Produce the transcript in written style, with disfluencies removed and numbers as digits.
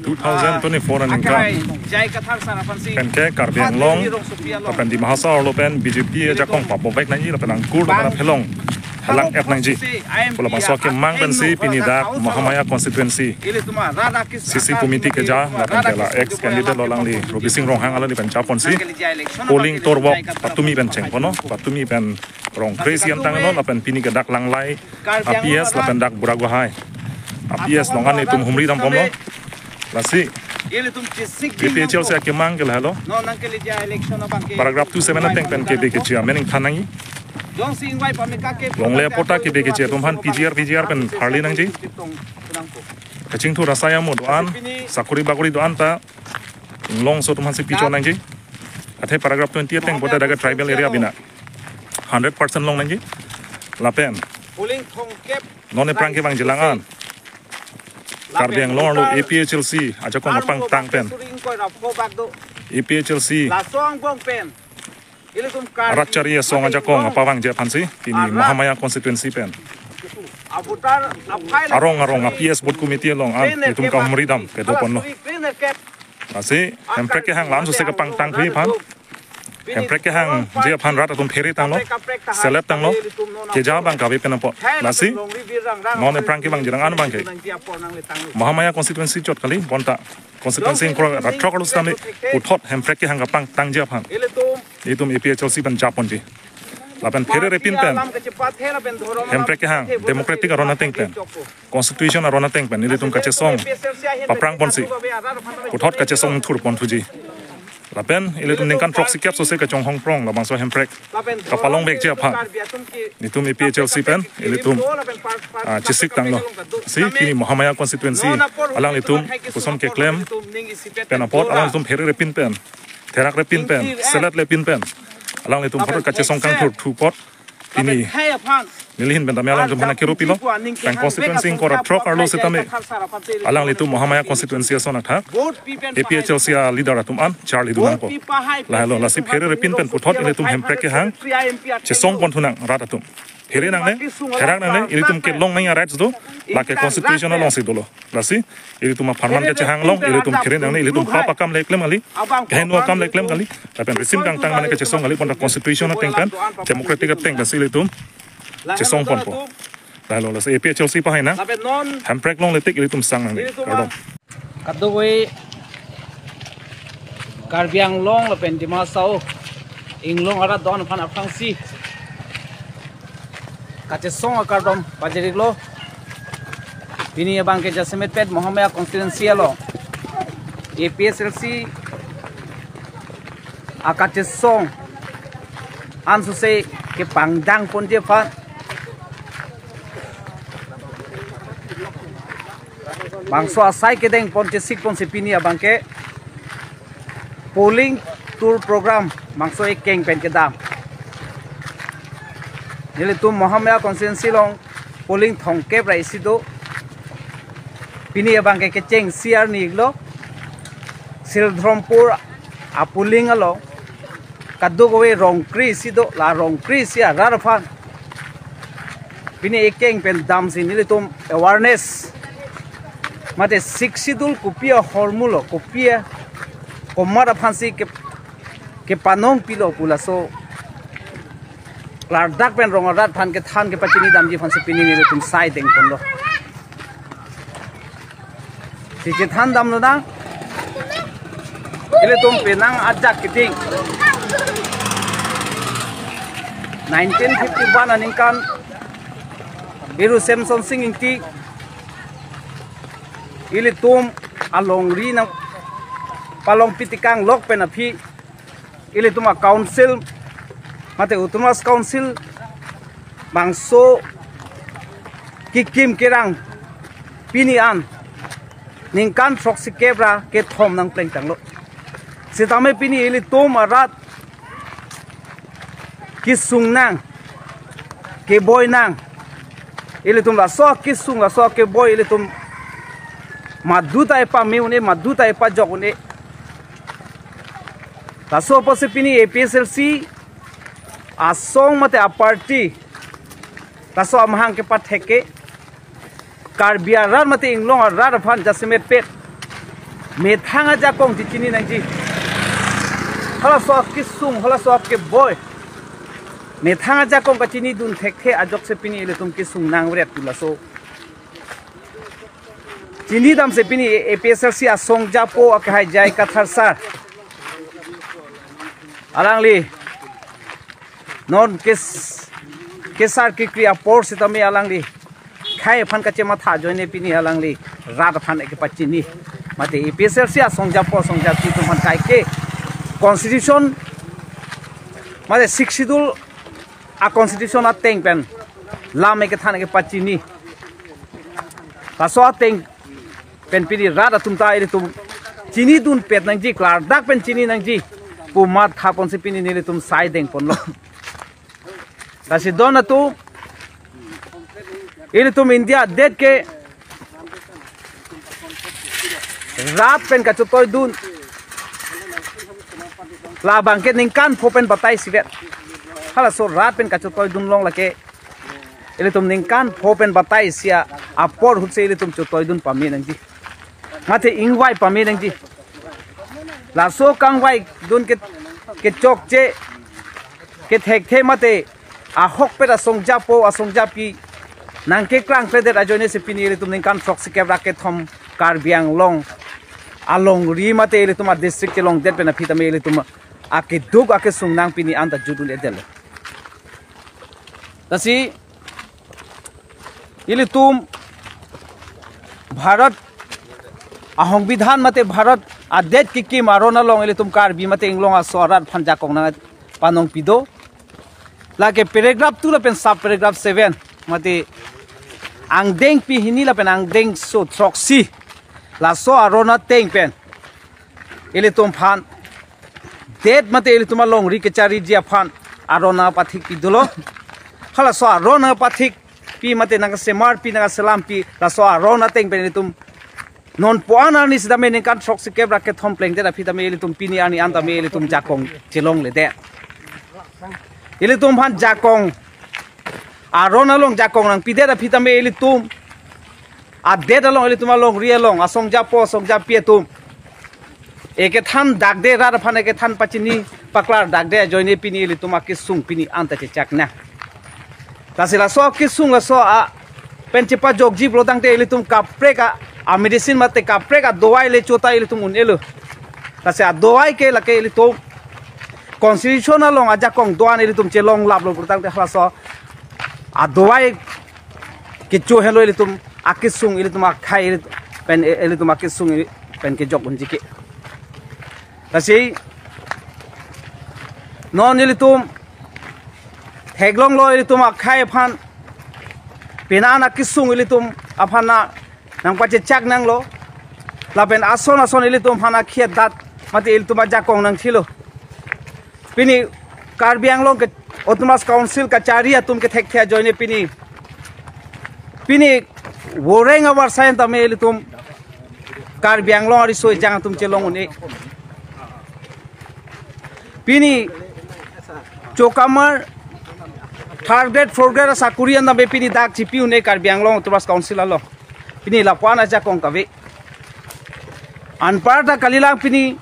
2024 aning ka pen ke Karbi Anglong pen di mahasa lo pen BJP jakong papobek nang ji la penang kur la phelong halang ep nang ji pula bangso ke mang pen si pinidak Mahamaya constituency CC committee ke ja la pen la ex candidate lo lang li Robi Singh Ronghang ala ni pen chapon si polling torbok patumi pen cheng pono patumi pen rong crazy am tang no la pen pini ke dak lang lai APS la pen dak burago hai APS longan itum humri dam pomlo lasi APHLC ke mang ke halo paragraph 27 teng pen ke be ke chia mening thanangi long le pota ke be ke chia tumhan PGR pen harli nang ji kaching thu rasaya mo doan sakuri baguri doan ta long so tumhan si picho nang ji athe paragraph 20 teng boda daga tribal area bina 100% long nang ji lapen non prang ke bang jilangan Karbi Anglong lo APHLC aja ko ngapang tang pen APHLC Ratchari song aja ko ngapawang je phansi kini Mahamaya constituency pen arong APS board committee long an itum ka humridam ke dopon no asi hemprek ke hang lam su se ka pang tang phi phan hemprek ke hang je phan rat atum pheri tang lo select tang lo ke ja bang ka be pen po nasi non prang ke bang jirang an bang ke Mahamaya constituency chot kali bonta constituency ko rathok lu stame uthot hemprek ke hang ka pang tang je phan itum APHLC ban japon ji lapan phere repin pen hemprek ke hang democratic arona teng pen constitution arona teng pen itum ka che song paprang pon si uthot ka che song thur pon thuji lapen itum ningkan proxy cap so se ka chong hong prong la bangso hemprek ka palong bek je phan itum APHLC pen itum chisik tang lo si kini Mahamaya constituency alang itum kusom ke claim pen apot alang itum phere repin pen terak repin pen selat lepin pen alang itum phot ka che song kang thur thu pot ini nilihin ben tamya alang itum hana kirupi lo kan constituency ko rathok arlo setame alang itum Mahamaya constituency sona tha APHLC leader atum an charlie dunang po la halo la si phere repin pen puthot itum hemprek ke hang che song pon thunang rat atum phere nang ne herak nang ne itum ke long nang rights do la ke constitution long si dolo la si itum farman ke hang long itum phere nang ne itum papa kam le klem ali ghenwa kam le klem ali tapen resim kang tang mane ke che song ali pon constitution teng kan democratic teng kan si itum che song pon po la lo la si APHLC pa hai na hemprek long le tik itum sang nang ne kadong kadoi Karbi Anglong la pen di masau inglong ara don phan aphang si kache song akardom bajerik lo bini abang ke jasemet pet Mahamaya constituency lo APHLC akache song ansu se ke pangdang pon je phan bangso asai ke deng pon je sik pon se bini abang ke polling tour program mangso ek keng pen ke dam nile tum Mahamaya constituency long polling thong ke rai sido pini abang ke cheng CR ni lo Sildrompur apuling alo kaddo gowe rongkri sido la rongkri sia rarfan pini ek keng pen dam si nile tum awareness mate siksidul kupia hormulo kupia komara phansi ke panong pilo pula so lardak pen rongarat phan ke than ke pachini damji phansi pini ni tum sai deng pondo si ke than dam no na ile tum penang ajak kiting 1951 aningkan biru Samson Singh ingti ile tum along ri na palong pitikang lok penapi ile tuma council mate utumas council bangso kikim kerang pinian ningkan proxy kebra ke thom nang pleng tang lo sitame pini ile tum arat kisung nang ke boy nang ile tum la so kisung la so ke boy ile tum maduta epa meune maduta epa jogune taso pose pini APHLC asong mate a party taso amhang ke patheke Karbi rar mate inglong rar phan jasemet pet me thang aja kong di chini nang ji hala so ki sung hala so ke boy me thang aja kong ka chini dun thek the ajok se pini ile tum ki sung nang ret tu la so chini dam se pini APHLC a song ja po a khai jai ka thar sar alang li non kesar ki kriya por se tami alang li khai phan ka chema tha joine pini alang li rat phan ek pa chini mate APHLC a song ja po song ja ti tum kai ke constitution mate siksidul a constitution a teng pen lam ek than ek pa chini ka so teng pen pini rat tum ta ile tum chini dun pet nang ji klar dak pen chini nang ji pu mat tha pon se pini nile tum sai deng pon lo kasi dona tu ile tum India det ke rat pen ka chutoi dun la bangket ning kan phopen batai sivet hala so rat pen ka chutoi dun long lake ile tum ning kan phopen batai sia apor hutse ile tum chutoi dun pami nang ji mate ingwai pami nang ji la so kangwai dun ke chok che ke thek the mate ahok pe da songja po asongja pi nang ke krang pe da jone se pini ile tum ning kan frok se ke bra ke thom Karbi Anglong along ri mate ile tum district ke long det pe na phita me ile tum ake dug ake sung nang pini anta judul edel tasi ile tum Bharat ahong bidhan mate Bharat adet ki marona long ile tum Karbi mate Anglong a sorat phanja kong na panong pido lage paragraph 2 la pen sub paragraph 7 mate angdeng pi hini la pen angdeng so troxy la so arona teng pen ile tum phan det mate ile tum long ri ke chari jia phan arona pathik pi dulo hala so arona pathik pi mate nang semar pi nang salam pi la so arona teng pen ile tum non puana ni sida men kan troxy ke bra ke thom pleng de la phita me ile tum pini ani anta me ile tum jakong chilong le de ile tum phan jakong arona long jakong nang pide da phita me ile tum a de da long ile tum long ri long asong ja po song ja pie tum eke than dak de ra phan eke than pachini paklar dak de joine pini ile tum ki sung pini anta che chakna tasila so ki sung la so a penchipa jogji blodang te ile tum kapre ka a medicine mate kapre ka dawai le chota ile tum unelo tase a dawai ke la ke ile tum constitutional long aja kong doan ile tum che long lab lo purtang te hala so a dawai ke cho hello ile tum akisung ile tum khai ile pen ile tum akisung pen ke jog unji ke tase non ile tum heglong lo ile tum khai phan penana kisung ile tum aphana nang pache chak nang lo la pen ason ile tum phana khiat dat mate ile tum aja kong nang thilo pini Karbi Anglong ke autonomous council ka charia tum ke thek thia joine pini woreng awar sain ta me ile tum Karbi Anglong ri soi jang tum chelong uni pini chokamar third grade fourth grade sakurian na be pini dak chipi une Karbi Anglong autonomous council alo pini lapana ja kong kawe anparta kalilang pini